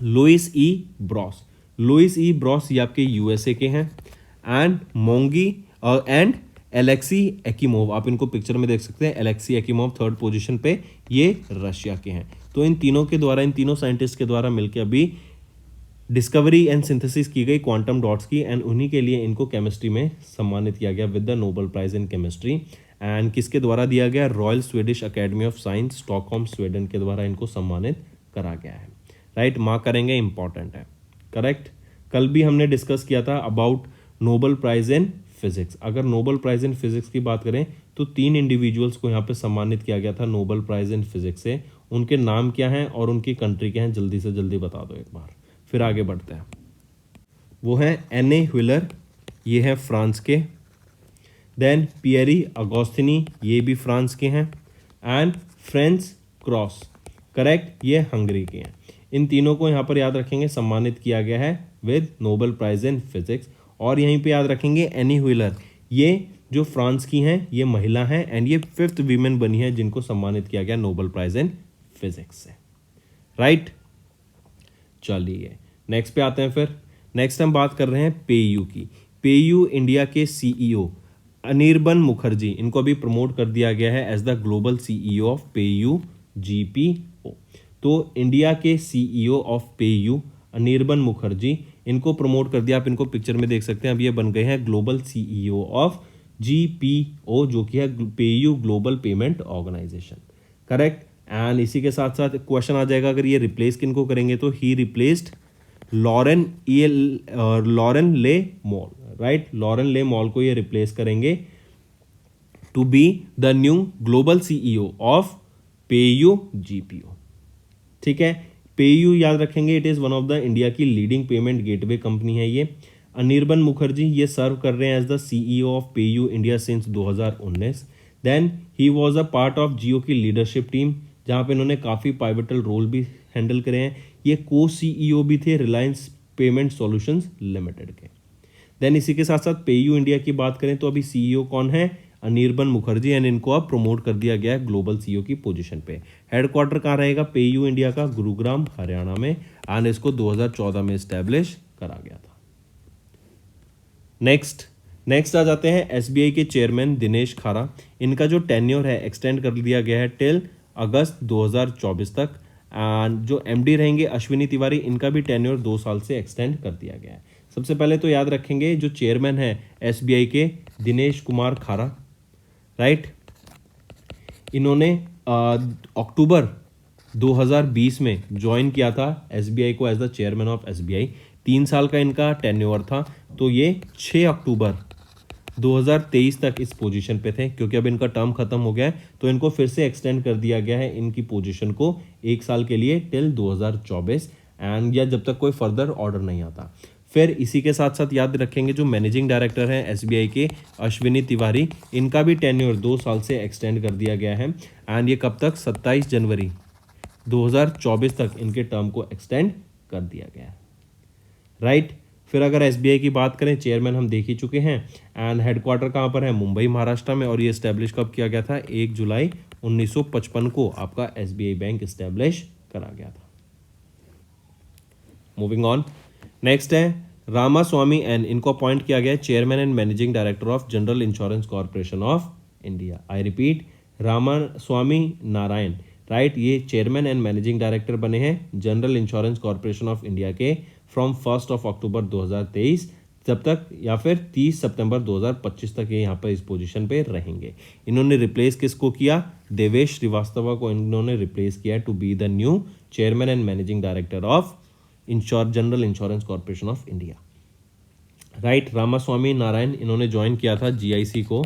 Louis E Brus, ये आपके USA के हैं। And Moungi and Alexei Ekimov, आप इनको पिक्चर में देख सकते हैं। एलेक्सी एकिमोव 3rd पोजीशन पे, ये रशिया के हैं। तो इन तीनों साइंटिस्ट के द्वारा मिलकर अभी डिस्कवरी एंड सिंथेसिस की गई क्वांटम डॉट्स की एंड उन्हीं के लिए इनको केमिस्ट्री में सम्मानित किया गया with the Nobel prize in chemistry. And किसके द्वारा दिया गया? Royal Swedish Academy of Science Stockholm Sweden के द्वारा इनको सम्मानित करा गया है, राइट। मार्क करेंगे, इंपॉर्टेंट है, करेक्ट। कल भी हमने डिस्कस किया था about Nobel prize in physics. अगर नोबेल प्राइज इन फिजिक्स की बात करें तो 3 इंडिविजुअल्स को यहाँ पे सम्मानित किया गया था नोबेल प्राइज इन फिजिक्स से। उनके नाम क्या हैं और उनकी कंट्री क्या हैं? जल्दी से जल्दी बता दो एक बार, फिर आगे बढ़ते हैं। वो हैं एने व्हीलर, ये हैं फ्रांस के। देन पियरी अगोस्तिनी, ये भी फ्रांस के हैं। एंड फ्रेंच क्रॉस, करेक्ट, ये हंगरी के हैं। इन तीनों को यहाँ पर याद रखेंगे सम्मानित किया गया है with Nobel prize in physics. और यहीं पे याद रखेंगे एनी व्हीलर, ये जो फ्रांस की हैं ये महिला हैं एंड ये 5th वीमेन बनी है जिनको सम्मानित किया गया नोबेल प्राइज इन फिजिक्स से, राइट। चलिए नेक्स्ट पे आते हैं। फिर नेक्स्ट हम बात कर रहे हैं पेयू की। पेयू इंडिया के CEO अनिर्बन मुखर्जी, इनको अभी प्रमोट कर दिया गया है as the global CEO of PayU GPO। तो इंडिया के CEO of PayU Anirban Mukherjee, इनको प्रमोट कर दिया। आप इनको पिक्चर में देख सकते हैं। अब ये बन गए हैं ग्लोबल CEO ऑफ GPO, जो कि है PayU global payment organisation, correct. And इसी के साथ साथ क्वेश्चन आ जाएगा, अगर ये रिप्लेस किनको करेंगे तो he replaced Laurent Le Moal, right. Laurent Le Moal को ये रिप्लेस करेंगे to be the new global CEO of PayU GPO, ठीक है। पेयू याद रखेंगे, it is one of the India की लीडिंग पेमेंट गेटवे कंपनी है ये। अनिर्बन मुखर्जी ये सर्व कर रहे हैं as the CEO of PayU India since 2019। Then he was a part of Jio की लीडरशिप टीम, जहाँ पे इन्होंने काफ़ी पाइवटल रोल भी हैंडल करे हैं। ये CEO भी थे रिलायंस पेमेंट सॉल्यूशंस लिमिटेड के। देन इसी के साथ साथ पेयू इंडिया की बात करें तो अभी CEO कौन है? अनिर्बन मुखर्जी, एंड इनको अब प्रमोट कर दिया गया है ग्लोबल CEO की पोजीशन पे। हेडक्वार्टर कहाँ रहेगा पेयू इंडिया का? गुरुग्राम हरियाणा में, एंड इसको 2014 में इस्टेब्लिश करा गया था। नेक्स्ट आ जाते हैं SBI के चेयरमैन दिनेश खारा। इनका जो टेन्योर है एक्सटेंड कर दिया गया है टिल अगस्त 2024 तक। एंड जो एमडी रहेंगे अश्विनी तिवारी, इनका भी टेन्योर 2 साल से एक्सटेंड कर दिया गया है। सबसे पहले तो याद रखेंगे जो चेयरमैन है एसबीआई के, दिनेश कुमार खारा, राइट। इन्होंने अक्टूबर 2020 में ज्वाइन किया था एसबीआई को as the chairman of SBI. 3 साल का इनका टेन्योर था, तो ये 6 अक्टूबर 2023 तक इस पोजीशन पे थे। क्योंकि अब इनका टर्म खत्म हो गया है तो इनको फिर से एक्सटेंड कर दिया गया है इनकी पोजीशन को 1 साल के लिए टिल 2024, एंड या जब तक कोई फर्दर ऑर्डर नहीं आता। फिर इसी के साथ साथ याद रखेंगे जो मैनेजिंग डायरेक्टर हैं एसबीआई के अश्विनी तिवारी, इनका भी टेन्योर 2 साल से एक्सटेंड कर दिया गया है, एंड ये कब तक, 27 जनवरी 2024 तक इनके टर्म को एक्सटेंड कर दिया गया है, राइट। फिर अगर एसबीआई की बात करें, चेयरमैन हम देख ही चुके हैं, एंड हेडक्वार्टर कहाँ पर है, मुंबई महाराष्ट्र में, और ये इस्टेब्लिश कब किया गया था, 1 जुलाई 1955 को आपका एसबीआई बैंक इस्टेब्लिश करा गया था। मूविंग ऑन, नेक्स्ट है रामास्वामी एन, इनको अपॉइंट किया गया है chairman and managing director of general insurance corporation of India. I repeat, Ramaswamy Narayan, right, ये चेयरमैन एंड मैनेजिंग डायरेक्टर बने हैं general insurance corporation of India के फ्रॉम 1 अक्टूबर 2023 जब तक, या फिर 30 सितंबर 2025 तक ये यहाँ पर इस पोजीशन पे रहेंगे। इन्होंने रिप्लेस किसको किया, देवेश श्रीवास्तव को इन्होंने रिप्लेस किया to be the new chairman and managing director of general insurance corporation of India, right. Ramaswamy Narayan, इन्होंने ज्वाइन किया था जीआईसी को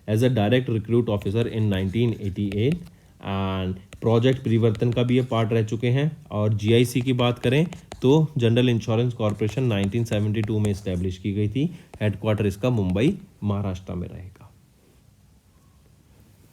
as a direct recruit officer in 1988, and project Parivartan का भी ये पार्ट रह चुके हैं। और जीआईसी की बात करें तो जनरल इंश्योरेंस कॉर्पोरेशन 1972 में इस्टेब्लिश की गई थी, हेडक्वार्टर इसका मुंबई महाराष्ट्र में रहेगा।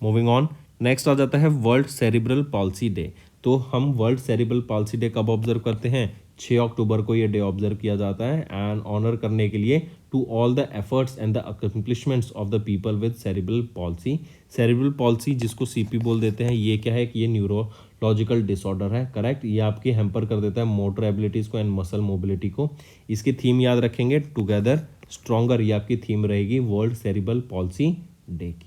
मूविंग ऑन, नेक्स्ट आ जाता है वर्ल्ड सेरिब्रल पॉल्सी डे। तो हम वर्ल्ड सेरिब्रल पॉल्सी डे कब ऑब्जर्व करते हैं, 6 अक्टूबर को ये डे ऑब्जर्व किया जाता है, एंड ऑनर करने के लिए to all the efforts and the accomplishments of the people with cerebral palsy. Cerebral palsy जिसको सीपी बोल देते हैं, ये क्या है कि ये न्यूरोलॉजिकल डिसऑर्डर है, करेक्ट। ये आपकी हैम्पर कर देता है मोटर एबिलिटीज़ को एंड मसल मोबिलिटी को। इसकी थीम याद रखेंगे, टुगेदर स्ट्रॉन्गर, ये आपकी थीम रहेगी वर्ल्ड सेरिब्रल पॉल्सी डे की।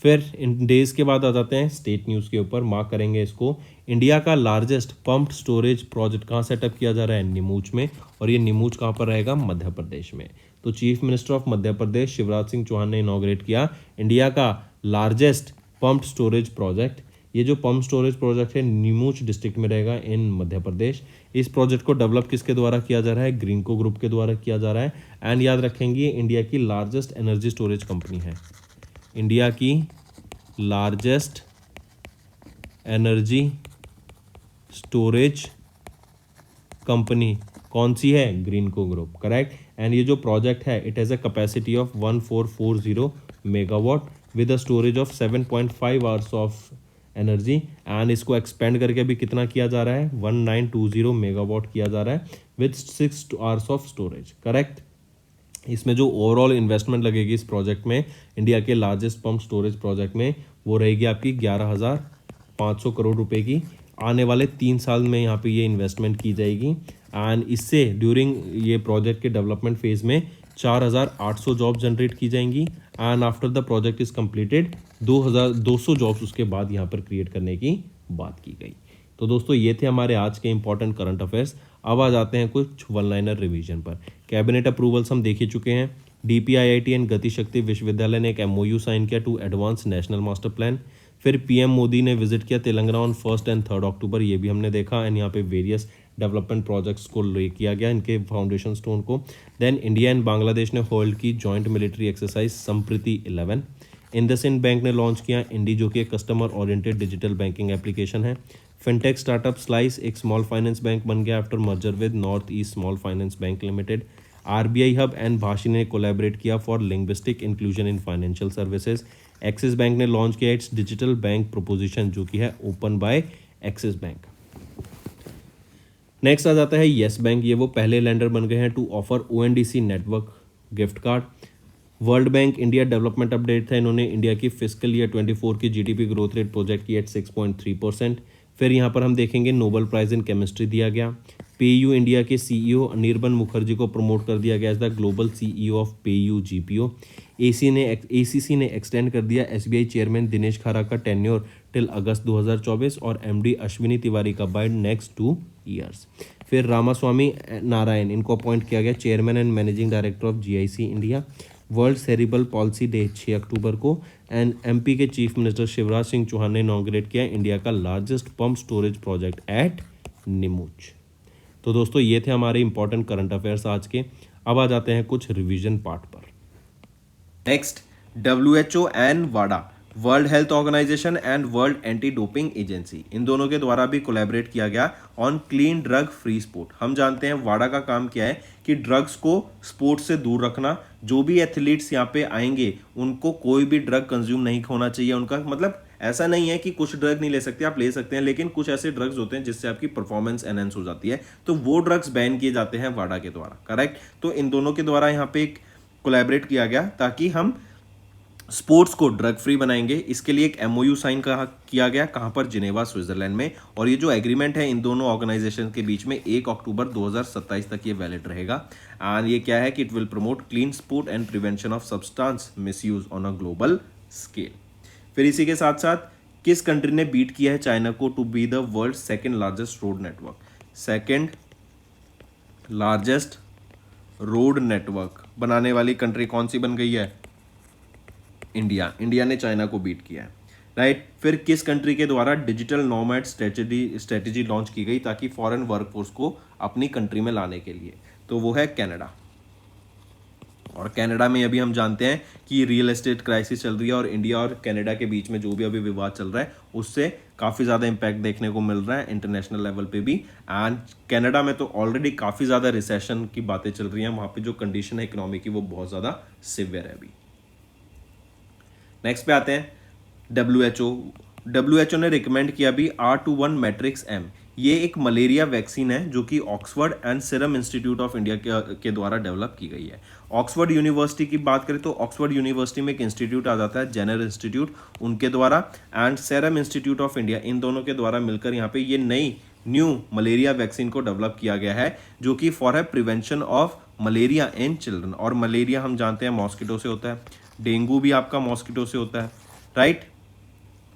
फिर इन डेज के बाद आ जाते हैं स्टेट न्यूज़ के ऊपर, मार्क करेंगे इसको। इंडिया का लार्जेस्ट पम्प्ड स्टोरेज प्रोजेक्ट कहाँ सेटअप किया जा रहा है, नीमूच में, और ये नीमूच कहाँ पर रहेगा, मध्य प्रदेश में। तो chief minister of Madhya Pradesh Shivraj Singh Chouhan ने इनॉग्रेट किया इंडिया का लार्जेस्ट पम्प्ड स्टोरेज प्रोजेक्ट। ये जो पम्प स्टोरेज प्रोजेक्ट है नीमूच डिस्ट्रिक्ट में रहेगा इन मध्य प्रदेश। इस प्रोजेक्ट को डेवलप किसके द्वारा किया जा रहा है, ग्रीनको ग्रुप के द्वारा किया जा रहा है, एंड याद रखेंगे इंडिया की लार्जेस्ट एनर्जी स्टोरेज कंपनी है। इंडिया की लार्जेस्ट एनर्जी स्टोरेज कंपनी कौन सी है, ग्रीनको ग्रुप, करेक्ट। एंड ये जो प्रोजेक्ट है it has a capacity of 1440 megawatt with a storage of 7.5 hours of energy, and इसको एक्सपेंड करके भी कितना किया जा रहा है, 1920 मेगावाट किया जा रहा है with 6 hours of storage, correct. इसमें जो ओवरऑल इन्वेस्टमेंट लगेगी इस प्रोजेक्ट में, इंडिया के लार्जेस्ट पम्प स्टोरेज प्रोजेक्ट में, वो रहेगी आपकी 11,500 करोड़ रुपए की। आने वाले 3 साल में यहाँ पे ये इन्वेस्टमेंट की जाएगी, एंड इससे ड्यूरिंग ये प्रोजेक्ट के डेवलपमेंट फेज में 4,800 जॉब जनरेट की जाएंगी, and after the project is completed 2,200 jobs उसके बाद यहाँ पर क्रिएट करने की बात की गई। तो दोस्तों ये थे हमारे आज के इंपॉर्टेंट करंट अफेयर्स। अब आ जाते हैं कुछ वन लाइनर रिवीजन पर। कैबिनेट अप्रूवल्स हम देख ही चुके हैं। डीपीआईआईटी एंड गति शक्ति विश्वविद्यालय ने एक एमओयू साइन किया to advance national master plan. फिर पीएम मोदी ने विजिट किया तेलंगाना ऑन 1 एंड 3 अक्टूबर, ये भी हमने देखा, एंड यहाँ पे वेरियस डेवलपमेंट प्रोजेक्ट्स को ले किया गया इनके फाउंडेशन स्टोन को। देन इंडिया एंड बांग्लादेश ने होल्ड की joint military exercise Sampriti 11। IndusInd bank ने लॉन्च किया इंडी, जो कि एक customer oriented digital banking application है। फिनटेक स्टार्टअप स्लाइस एक स्मॉल फाइनेंस बैंक बन गया after merger with north east small finance bank limited. RBI hub and भाषी ने कोलैबोरेट किया for linguistic inclusion in financial services. Axis bank ने launch किया it's digital bank proposition, जो कि है open by Axis bank. Next आ जाता है येस बैंक, ये वो पहले लेंडर बन गए हैं to offer ONDC network gift card. World bank India development update था, इन्होंने इंडिया की फिस्कल ईयर 24 की जीडीपी ग्रोथ रेट प्रोजेक्ट की एट 6.3%। फिर यहाँ पर हम देखेंगे नोबेल प्राइज इन केमिस्ट्री दिया गया। पेयू इंडिया के सीईओ अनिर्बन मुखर्जी को प्रमोट कर दिया गया as the global CEO of PayU GPO. ACC ने एक्सटेंड कर दिया एसबीआई चेयरमैन दिनेश खारा का टेन्योर टिल अगस्त 2024 और एमडी अश्विनी तिवारी का बाय नेक्स्ट 2 ईयर्स। फिर रामास्वामी नारायण, इनको अपॉइंट किया गया chairman and managing director of GIC India. World cerebral palsy day 6 October को। एंड एमपी के चीफ मिनिस्टर शिवराज सिंह चौहान ने इनॉग्रेट किया इंडिया का largest pump storage project at Neemuch. तो दोस्तों ये थे हमारे इंपॉर्टेंट करंट अफेयर्स आज के। अब आ जाते हैं कुछ रिवीजन पार्ट पर। नेक्स्ट, WHO एंड वाडा, world health organisation and world anti doping agency, इन दोनों के द्वारा भी कोलैबोरेट किया गया on clean drug free sport. हम जानते हैं वाडा का काम क्या है कि ड्रग्स को स्पोर्ट्स से दूर रखना। जो भी एथलीट्स यहाँ पे आएंगे उनको कोई भी ड्रग कंज्यूम नहीं होना चाहिए। उनका मतलब ऐसा नहीं है कि कुछ ड्रग नहीं ले सकते, आप ले सकते हैं, लेकिन कुछ ऐसे ड्रग्स होते हैं जिससे आपकी परफॉर्मेंस एनहेंस हो जाती है, तो वो ड्रग्स बैन किए जाते हैं वाडा के द्वारा। करेक्ट। तो इन दोनों के द्वारा यहाँ पे एक कोलैबोरेट किया गया ताकि हम स्पोर्ट्स को ड्रग फ्री बनाएंगे। इसके लिए एक एमओयू साइन किया गया, कहां पर, जिनेवा स्विट्जरलैंड में। और ये जो एग्रीमेंट है इन दोनों ऑर्गेनाइजेशन के बीच में 1 अक्टूबर 2027 तक ये वैलिड रहेगा। एंड ये क्या है कि it will promote clean sport and prevention of substance misuse on a global scale. फिर इसी के साथ साथ किस कंट्री ने बीट किया है चाइना को to be the world second largest road network? Second largest road network बनाने वाली कंट्री कौन सी बन गई है? इंडिया। इंडिया ने चाइना को बीट किया है, राइट। फिर किस कंट्री के द्वारा डिजिटल नोमैड स्ट्रेटेजी लॉन्च की गई ताकि फॉरेन वर्कफोर्स को अपनी कंट्री में लाने के लिए? तो वो है कनाडा। और कनाडा में अभी हम जानते हैं कि रियल एस्टेट क्राइसिस चल रही है और इंडिया और कनाडा के बीच में जो भी अभी विवाद चल रहा है उससे काफ़ी ज़्यादा इंपैक्ट देखने को मिल रहा है इंटरनेशनल लेवल पे भी। एंड कनाडा में तो ऑलरेडी काफ़ी ज़्यादा रिसेशन की बातें चल रही हैं, वहाँ पे जो कंडीशन है इकोनॉमी की वो बहुत ज़्यादा सिवियर है अभी। नेक्स्ट पे आते हैं, WHO ने रिकमेंड किया भी R21 मैट्रिक्स M। ये एक मलेरिया वैक्सीन है जो कि Oxford and serum institute of India के द्वारा डेवलप की गई है। ऑक्सफोर्ड यूनिवर्सिटी की बात करें तो ऑक्सफोर्ड यूनिवर्सिटी में एक इंस्टीट्यूट आ जाता है, जेनर इंस्टीट्यूट, उनके द्वारा, and serum institute of India, इन दोनों के द्वारा मिलकर यहाँ पे ये न्यू मलेरिया वैक्सीन को डेवलप किया गया है जो कि फॉर है prevention of malaria in children. और मलेरिया हम जानते हैं मॉस्किटो से होता है, डेंगू भी आपका मॉस्किटो से होता है, राइट।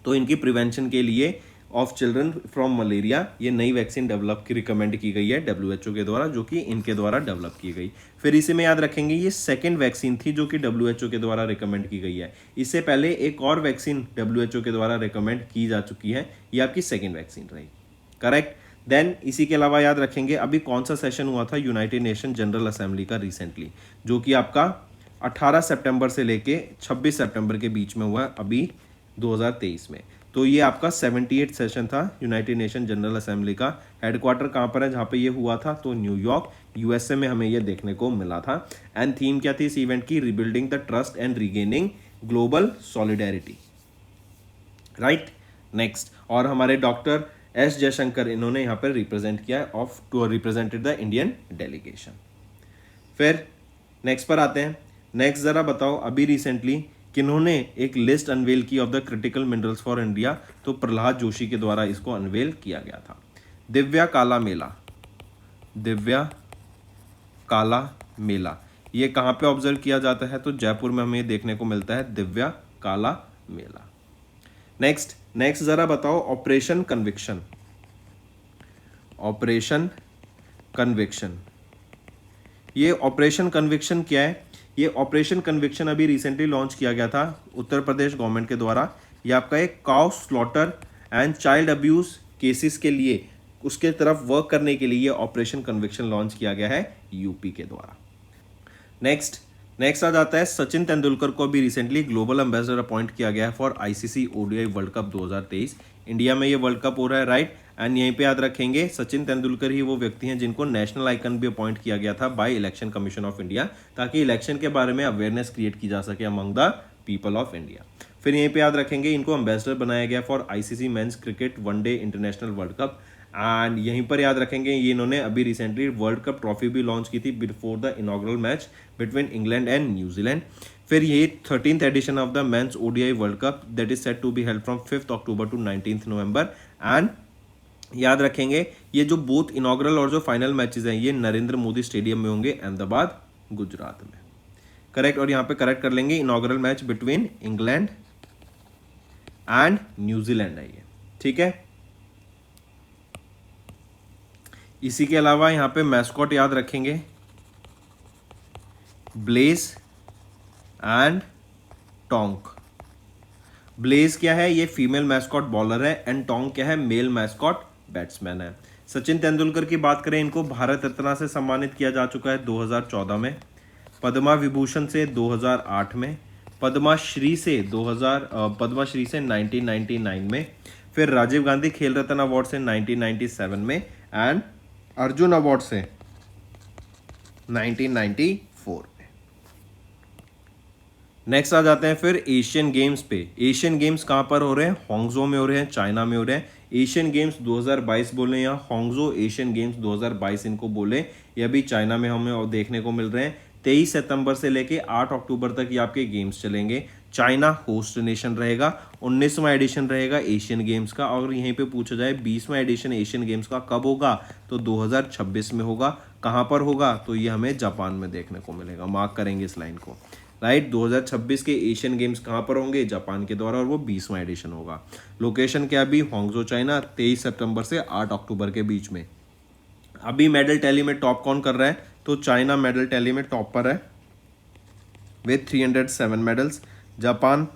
तो इनकी प्रिवेंशन के लिए ऑफ चिल्ड्रन फ्रॉम मलेरिया ये नई वैक्सीन डेवलप की रिकमेंड की गई है WHO के द्वारा, जो कि इनके द्वारा डेवलप की गई। फिर इसी में याद रखेंगे ये सेकेंड वैक्सीन थी जो कि WHO के द्वारा रिकमेंड की गई है। इससे पहले एक और वैक्सीन WHO के द्वारा रिकमेंड की जा चुकी है, ये आपकी सेकेंड वैक्सीन रही। करेक्ट। देन इसी के अलावा याद रखेंगे अभी कौन सा सेशन हुआ था यूनाइटेड नेशन जनरल असेंबली का रिसेंटली, जो कि आपका 18 सितंबर से लेके 26 सितंबर के बीच में हुआ अभी 2023 में। तो ये आपका 78 सेशन था यूनाइटेड नेशन जनरल असेंबली का। हेडक्वार्टर कहाँ पर है जहाँ पे ये हुआ था? तो न्यूयॉर्क, यूएसए में हमें ये देखने को मिला था। एंड थीम क्या थी इस इवेंट की? Rebuilding the trust and regaining global solidarity, right. Next, और हमारे डॉक्टर एस जयशंकर इन्होंने यहाँ पर रिप्रेजेंट किया of to represented the Indian delegation. फिर नेक्स्ट पर आते हैं। नेक्स्ट जरा बताओ अभी रिसेंटली किन्होंने एक लिस्ट अनवेल की of the critical minerals for India? तो प्रहलाद जोशी के द्वारा इसको अनवेल किया गया था। दिव्या काला मेला, दिव्या काला मेला ये कहाँ पे ऑब्जर्व किया जाता है? तो जयपुर में हमें देखने को मिलता है दिव्या काला मेला। नेक्स्ट जरा बताओ ऑपरेशन कन्विक्शन, ऑपरेशन कन्विक्शन, ये ऑपरेशन कन्विक्शन क्या है? ये ऑपरेशन कन्विक्शन अभी रिसेंटली लॉन्च किया गया था उत्तर प्रदेश गवर्नमेंट के द्वारा। ये आपका एक cow slaughter and child abuse cases के लिए उसके तरफ वर्क करने के लिए ये ऑपरेशन कन्विक्शन लॉन्च किया गया है यूपी के द्वारा। नेक्स्ट आ जाता है सचिन तेंदुलकर को अभी रिसेंटली ग्लोबल एम्बेसडर अपॉइंट किया गया है for ICC ODI world cup 2023। India में ये वर्ल्ड कप हो रहा है, राइट। एंड यहीं पे याद रखेंगे सचिन तेंदुलकर ही वो व्यक्ति हैं जिनको नेशनल आइकन भी अपॉइंट किया गया था by election commission of India, ताकि इलेक्शन के बारे में अवेयरनेस क्रिएट की जा सके among the people of India. फिर यहीं पे याद रखेंगे इनको एम्बेसडर बनाया गया for ICC men's cricket one day international world cup. And यहीं पर याद रखेंगे ये इन्होंने अभी रिसेंटली वर्ल्ड कप ट्रॉफी भी लॉन्च की थी before the inaugural match between England and New Zealand. फिर ये 13th addition of the men's ODI world cup that is set to be held from 5th October to 19th November. एंड याद रखेंगे ये जो बोथ इनॉग्रल और जो फाइनल मैचेस हैं ये नरेंद्र मोदी स्टेडियम में होंगे, अहमदाबाद गुजरात में। करेक्ट। और यहाँ पे करेक्ट कर लेंगे, inaugural match between England and New Zealand है ये, ठीक है। इसी के अलावा यहाँ पे मैस्कॉट याद रखेंगे, ब्लेज एंड टोंक। ब्लेज क्या है, ये फीमेल मैस्कॉट बॉलर है, एंड टोंक क्या है, मेल मैस्कॉट बैट्समैन है। सचिन तेंदुलकर की बात करें, इनको भारत रत्न से सम्मानित किया जा चुका है 2014 में, पद्मा विभूषण से 2008 में, पद्माश्री से 1999 में, फिर राजीव गांधी खेल रत्न अवार्ड से 1997 में, एंड अर्जुन अवार्ड से 1994 में। नेक्स्ट आ जाते हैं फिर एशियन गेम्स पे। एशियन गेम्स कहाँ पर हो रहे हैं, हांगझो में हो रहे हैं, चाइना में हो रहे हैं। एशियन गेम्स 2022 बोले या हांगझो एशियन गेम्स 2022 इनको बोले, ये भी चाइना में हमें देखने को मिल रहे हैं। 23 सितंबर से लेके 8 अक्टूबर तक ये आपके गेम्स चलेंगे। चाइना होस्ट नेशन रहेगा। 19वां एडिशन रहेगा एशियन गेम्स का। और यहीं पे पूछा जाए 20वां एडिशन एशियन गेम्स का कब होगा, तो 2026 में होगा। कहाँ पर होगा, तो ये हमें जापान में देखने को मिलेगा। मार्क करेंगे इस लाइन को, राइट। 2026 के एशियन गेम्स कहाँ पर होंगे, जापान के द्वारा, और वो 20वां एडिशन होगा। लोकेशन क्या भी, हांगझो चाइना, 23 सितंबर से 8 अक्टूबर के बीच में। अभी मेडल टैली में टॉप कौन कर रहा है, तो चाइना मेडल टैली में टॉप पर है with 307 medals. Japan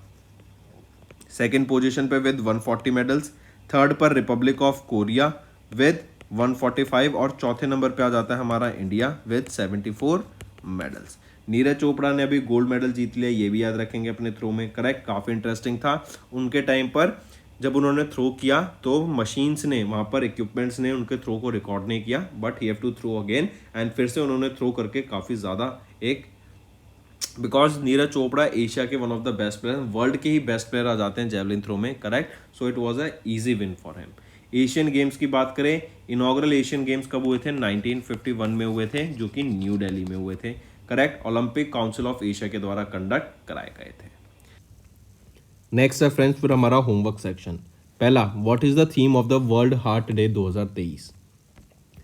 second position पे विद 140 मेडल्स। थर्ड पर रिपब्लिक ऑफ कोरिया विद 145, और चौथे नंबर पे आ जाता है हमारा India with 74 medals. Neeraj Chopra ने अभी गोल्ड मेडल जीत लिया, ये भी याद रखेंगे अपने थ्रो में। करेक्ट, काफ़ी इंटरेस्टिंग था। उनके टाइम पर जब उन्होंने थ्रो किया तो मशीन्स ने, वहाँ पर इक्विपमेंट्स ने उनके थ्रो को रिकॉर्ड नहीं किया, but he have to throw again, and फिर से उन्होंने थ्रो करके काफ़ी ज़्यादा एक, बिकॉज नीरज चोपड़ा एशिया के one of the best player, world के ही बेस्ट प्लेयर आ जाते हैं जेवलिन थ्रो में। Correct, so it was a easy win for him. Asian games की बात करें, इनॉग्रल एशियन गेम्स कब हुए थे, 1951 में हुए थे, जो कि न्यू दिल्ली में हुए थे। Correct, Olympic council of Asia के द्वारा कंडक्ट कराए गए थे। नेक्स्ट है फ्रेंड्स फिर हमारा होमवर्क सेक्शन। पहला, what is the theme of the world heart day 2023।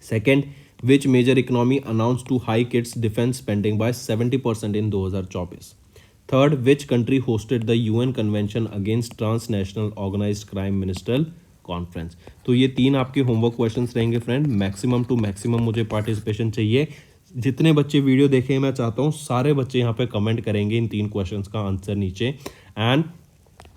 Second, which major economy announce to hike its defence spending by 70% in 2024। Third, which country hosted the UN convention against transnational organised crime ministerial conference. तो ये 3 आपके homework questions रहेंगे friend. Maximum to maximum मुझे participation चाहिए। जितने बच्चे video देखें, मैं चाहता हूँ सारे बच्चे यहाँ पे कमेंट करेंगे इन 3 क्वेश्चंस का आंसर नीचे। एंड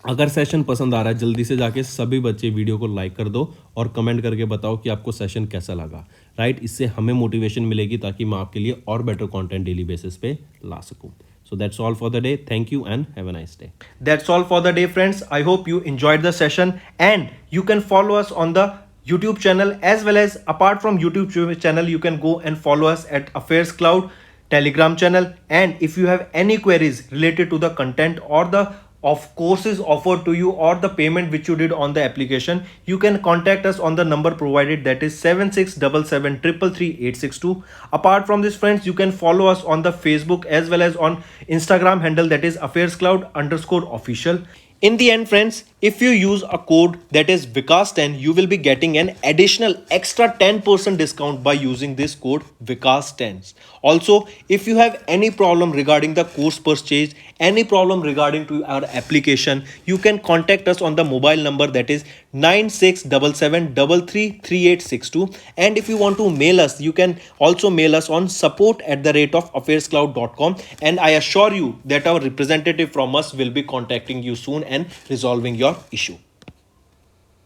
अगर सेशन पसंद आ रहा है, जल्दी से जाके सभी बच्चे वीडियो को लाइक कर दो और कमेंट करके बताओ कि आपको सेशन कैसा लगा, राइट। इससे हमें मोटिवेशन मिलेगी ताकि मैं आपके लिए और बेटर कंटेंट डेली बेसिस पे ला सकूं। So that's all for the day. Thank you and have a nice day. That's all for the day, friends. I hope you enjoyed the session, and you can follow us on the YouTube channel, as well as apart from YouTube channel, you can go and follow us at Affairs Cloud Telegram channel. And if you have any queries related to the content or the of courses offered to you or the payment which you did on the application, you can contact us on the number provided, that is 7677333862. Apart from this, friends, you can follow us on the Facebook as well as on Instagram handle, that is affairscloud_official. In the end, friends, if you use a code that is Vikas10, you will be getting an additional extra 10% discount by using this code Vikas10. Also, if you have any problem regarding the course purchase, any problem regarding to our application, you can contact us on the mobile number, that is 9677333862. And if you want to mail us, you can also mail us on support@affairscloud.com, and I assure you that our representative from us will be contacting you soon and resolving your issue.